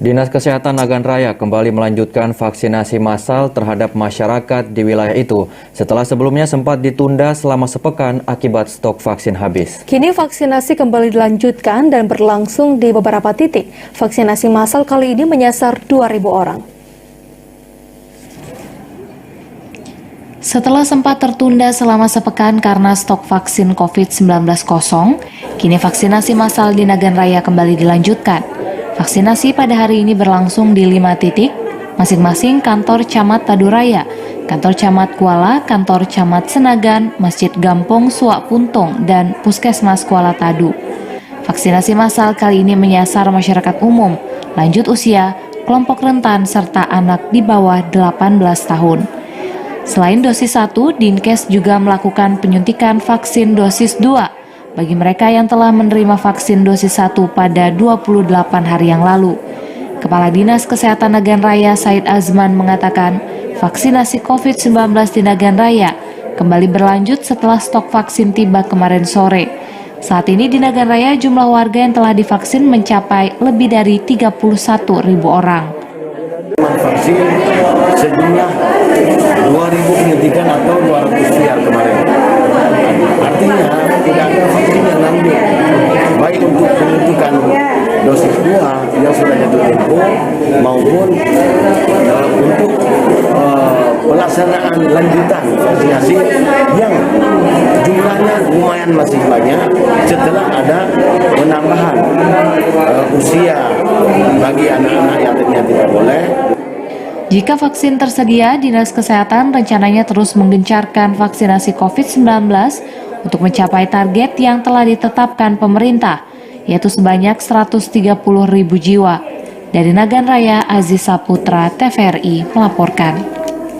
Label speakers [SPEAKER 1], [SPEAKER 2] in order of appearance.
[SPEAKER 1] Dinas Kesehatan Nagan Raya kembali melanjutkan vaksinasi massal terhadap masyarakat di wilayah itu setelah sebelumnya sempat ditunda selama sepekan akibat stok vaksin habis.
[SPEAKER 2] Kini vaksinasi kembali dilanjutkan dan berlangsung di beberapa titik. Vaksinasi massal kali ini menyasar 2.000 orang.
[SPEAKER 3] Setelah sempat tertunda selama sepekan karena stok vaksin COVID-19 kosong, kini vaksinasi massal di Nagan Raya kembali dilanjutkan. Vaksinasi pada hari ini berlangsung di 5 titik, masing-masing kantor Camat Paduraya, kantor Camat Kuala, kantor Camat Senagan, Masjid Gampong Suak Puntung, dan Puskesmas Kuala Tadu. Vaksinasi massal kali ini menyasar masyarakat umum, lanjut usia, kelompok rentan, serta anak di bawah 18 tahun. Selain dosis 1, Dinkes juga melakukan penyuntikan vaksin dosis 2 bagi mereka yang telah menerima vaksin dosis 1 pada 28 hari yang lalu. Kepala Dinas Kesehatan Nagan Raya Said Azman mengatakan vaksinasi COVID-19 di Nagan Raya kembali berlanjut setelah stok vaksin tiba kemarin sore. Saat ini di Nagan Raya jumlah warga yang telah divaksin mencapai lebih dari 31.000 orang.
[SPEAKER 4] Vaksin sejumlah 2.000 penyuntikan atau 200 sekian kemarin. Artinya tidak ada vaksin yang lanjut, baik untuk penyuntikan dosis 2 yang sudah jatuh tempo maupun untuk pelaksanaan lanjutan vaksinasi yang jumlahnya lumayan masih banyak setelah ada penambahan usia bagi anak-anak yang tadinya tidak boleh.
[SPEAKER 3] Jika vaksin tersedia, Dinas Kesehatan rencananya terus menggencarkan vaksinasi COVID-19 untuk mencapai target yang telah ditetapkan pemerintah, yaitu sebanyak 130.000 jiwa. Dari Nagan Raya, Aziz Saputra, TVRI melaporkan.